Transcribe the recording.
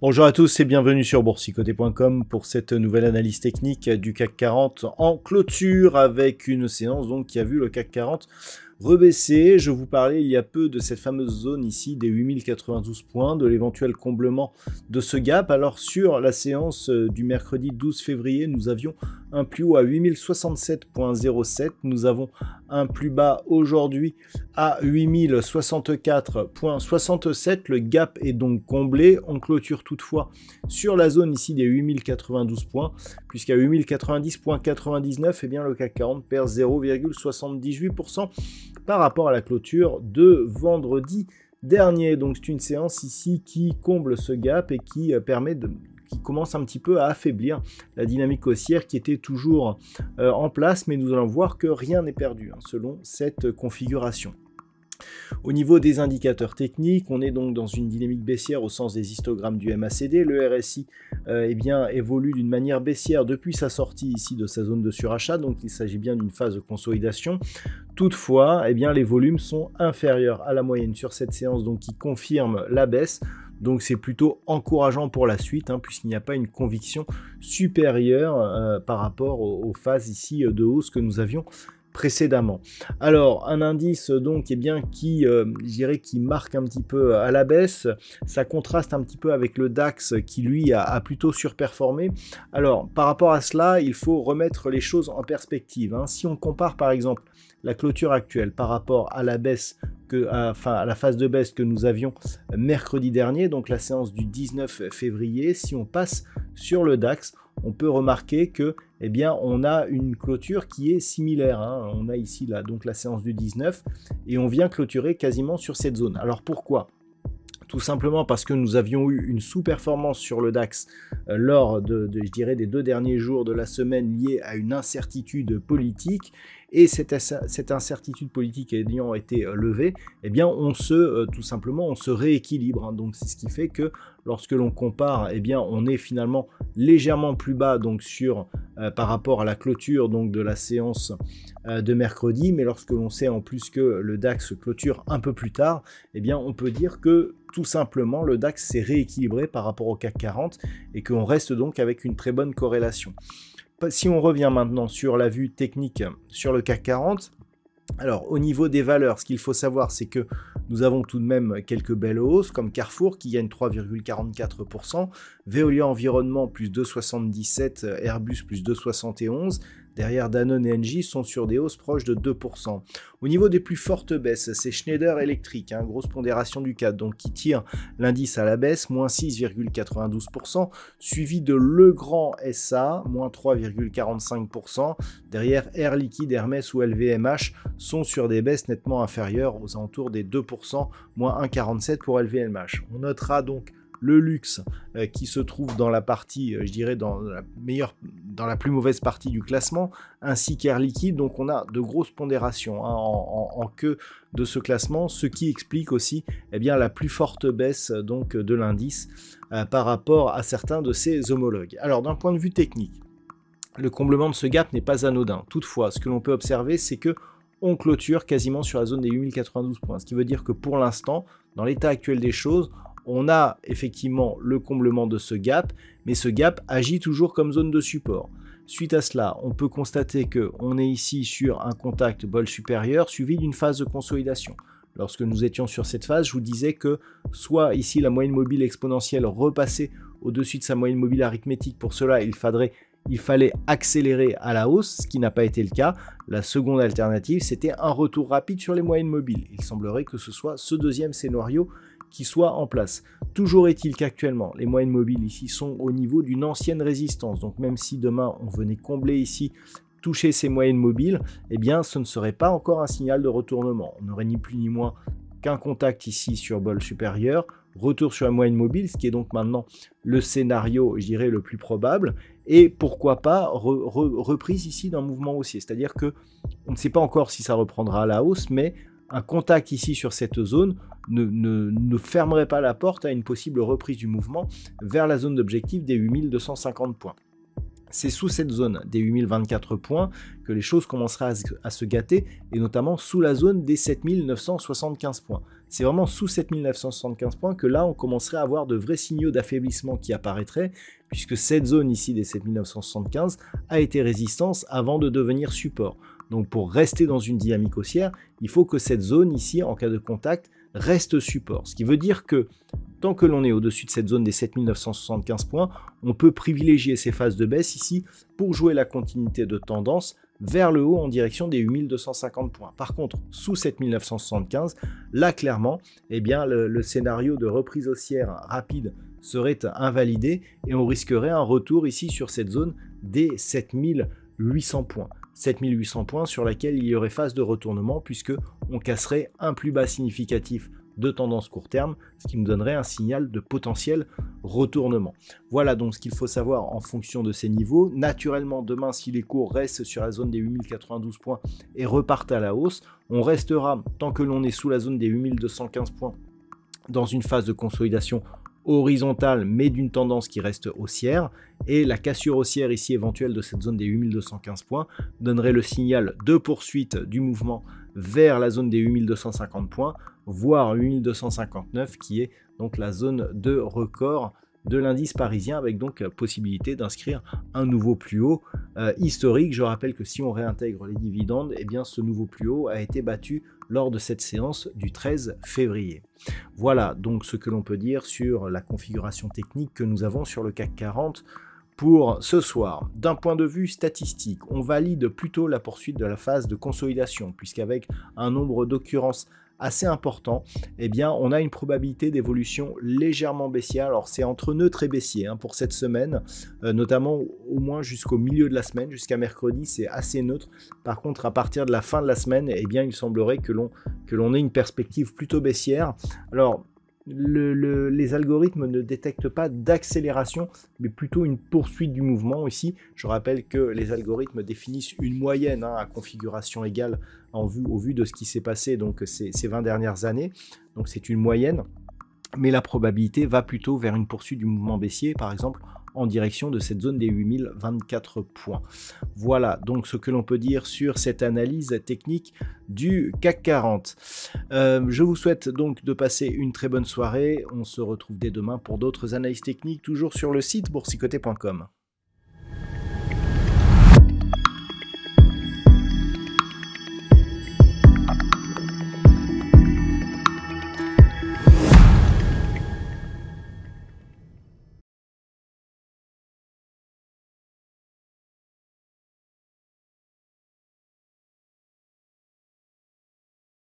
Bonjour à tous et bienvenue sur boursicoté.com pour cette nouvelle analyse technique du CAC 40 en clôture avec une séance donc qui a vu le CAC 40 rebaisser. Je vous parlais il y a peu de cette fameuse zone ici des 8092 points, de l'éventuel comblement de ce gap. Alors sur la séance du mercredi 12 février, nous avions un plus haut à 8067.07, nous avons un plus bas aujourd'hui à 8064.67, le gap est donc comblé. On clôture toutefois sur la zone ici des 8092 points, puisqu'à 8090.99, eh bien le CAC 40 perd 0,78% par rapport à la clôture de vendredi dernier. Donc c'est une séance ici qui comble ce gap et qui qui commence un petit peu à affaiblir la dynamique haussière qui était toujours en place, mais nous allons voir que rien n'est perdu selon cette configuration. Au niveau des indicateurs techniques, on est donc dans une dynamique baissière au sens des histogrammes du MACD. Le RSI évolue d'une manière baissière depuis sa sortie ici de sa zone de surachat, donc il s'agit bien d'une phase de consolidation. Toutefois, les volumes sont inférieurs à la moyenne sur cette séance, donc qui confirme la baisse. Donc c'est plutôt encourageant pour la suite, puisqu'il n'y a pas une conviction supérieure par rapport aux phases ici de hausse que nous avions précédemment. Alors un indice donc qui marque un petit peu à la baisse, ça contraste un petit peu avec le DAX qui lui a plutôt surperformé. Alors par rapport à cela, il faut remettre les choses en perspective. Si on compare par exemple la clôture actuelle par rapport à la baisse à la phase de baisse que nous avions mercredi dernier, donc la séance du 19 février, si on passe sur le DAX, on peut remarquer que on a une clôture qui est similaire. On a ici donc la séance du 19 et on vient clôturer quasiment sur cette zone. Alors pourquoi ? Tout simplement parce que nous avions eu une sous-performance sur le DAX lors des 2 derniers jours de la semaine liée à une incertitude politique. Et cette incertitude politique ayant été levée, on se rééquilibre. Donc c'est ce qui fait que lorsque l'on compare, on est finalement légèrement plus bas donc par rapport à la clôture donc de la séance de mercredi. Mais lorsque l'on sait en plus que le DAX clôture un peu plus tard, on peut dire que tout simplement le DAX s'est rééquilibré par rapport au CAC 40 et qu'on reste donc avec une très bonne corrélation. Si on revient maintenant sur la vue technique sur le CAC 40, alors au niveau des valeurs, ce qu'il faut savoir, c'est que nous avons tout de même quelques belles hausses, comme Carrefour qui gagne 3,44%, Veolia Environnement plus 2,77%, Airbus plus 2,71%, derrière Danone et Engie sont sur des hausses proches de 2%. Au niveau des plus fortes baisses, c'est Schneider Electric, grosse pondération du CAC, donc qui tire l'indice à la baisse, moins 6,92%, suivi de Legrand SA, moins 3,45%. Derrière Air Liquide, Hermès ou LVMH sont sur des baisses nettement inférieures aux alentours des 2%, moins 1,47% pour LVMH. On notera donc le luxe qui se trouve dans la partie, dans la plus mauvaise partie du classement, ainsi qu'Air Liquide. Donc on a de grosses pondérations en queue de ce classement, ce qui explique aussi la plus forte baisse donc de l'indice par rapport à certains de ses homologues. Alors d'un point de vue technique, le comblement de ce gap n'est pas anodin. Toutefois, ce que l'on peut observer, c'est que on clôture quasiment sur la zone des 8092 points, ce qui veut dire que pour l'instant, dans l'état actuel des choses, on a effectivement le comblement de ce gap, mais ce gap agit toujours comme zone de support. Suite à cela, on peut constater qu'on est ici sur un contact bol supérieur suivi d'une phase de consolidation. Lorsque nous étions sur cette phase, je vous disais que soit ici la moyenne mobile exponentielle repassait au-dessus de sa moyenne mobile arithmétique. Pour cela, il fallait accélérer à la hausse, ce qui n'a pas été le cas. La seconde alternative, c'était un retour rapide sur les moyennes mobiles. Il semblerait que ce soit ce deuxième scénario qui soit en place. Toujours est-il qu'actuellement, les moyennes mobiles ici sont au niveau d'une ancienne résistance. Donc même si demain on venait combler ici, toucher ces moyennes mobiles, ce ne serait pas encore un signal de retournement. On n'aurait ni plus ni moins qu'un contact ici sur bol supérieur, retour sur la moyenne mobile, ce qui est donc maintenant le scénario, je dirais, le plus probable, et pourquoi pas reprise ici d'un mouvement haussier, c'est-à-dire que on ne sait pas encore si ça reprendra à la hausse, mais un contact ici sur cette zone ne fermerait pas la porte à une possible reprise du mouvement vers la zone d'objectif des 8250 points. C'est sous cette zone des 8024 points que les choses commenceraient à se gâter, et notamment sous la zone des 7975 points. C'est vraiment sous 7975 points que là on commencerait à avoir de vrais signaux d'affaiblissement qui apparaîtraient, puisque cette zone ici des 7975 a été résistance avant de devenir support. Donc pour rester dans une dynamique haussière, il faut que cette zone ici, en cas de contact, reste support. Ce qui veut dire que tant que l'on est au-dessus de cette zone des 7975 points, on peut privilégier ces phases de baisse ici pour jouer la continuité de tendance vers le haut en direction des 8250 points. Par contre, sous 7975, là clairement, eh bien, le scénario de reprise haussière rapide serait invalidé et on risquerait un retour ici sur cette zone des 7800 points. 7800 points sur laquelle il y aurait phase de retournement puisque on casserait un plus bas significatif de tendance court terme, ce qui nous donnerait un signal de potentiel retournement. Voilà donc ce qu'il faut savoir en fonction de ces niveaux. Naturellement, demain, si les cours restent sur la zone des 8092 points et repartent à la hausse, on restera, tant que l'on est sous la zone des 8215 points, dans une phase de consolidation horizontale mais d'une tendance qui reste haussière, et la cassure haussière ici éventuelle de cette zone des 8215 points donnerait le signal de poursuite du mouvement vers la zone des 8250 points, voire 8259 qui est donc la zone de record de l'indice parisien, avec donc possibilité d'inscrire un nouveau plus haut historique. Je rappelle que si on réintègre les dividendes, eh bien ce nouveau plus haut a été battu lors de cette séance du 13 février. Voilà donc ce que l'on peut dire sur la configuration technique que nous avons sur le CAC 40 pour ce soir. D'un point de vue statistique, on valide plutôt la poursuite de la phase de consolidation, puisqu'avec un nombre d'occurrences assez important, eh bien, on a une probabilité d'évolution légèrement baissière. Alors, c'est entre neutre et baissier pour cette semaine, notamment au moins jusqu'au milieu de la semaine, jusqu'à mercredi, c'est assez neutre. Par contre, à partir de la fin de la semaine, eh bien, il semblerait que l'on ait une perspective plutôt baissière. Alors, les algorithmes ne détectent pas d'accélération, mais plutôt une poursuite du mouvement ici. Je rappelle que les algorithmes définissent une moyenne à configuration égale au vu de ce qui s'est passé donc ces 20 dernières années. Donc c'est une moyenne, mais la probabilité va plutôt vers une poursuite du mouvement baissier, par exemple en direction de cette zone des 8024 points. Voilà donc ce que l'on peut dire sur cette analyse technique du CAC 40. Je vous souhaite donc de passer une très bonne soirée. On se retrouve dès demain pour d'autres analyses techniques, toujours sur le site boursicoté.com.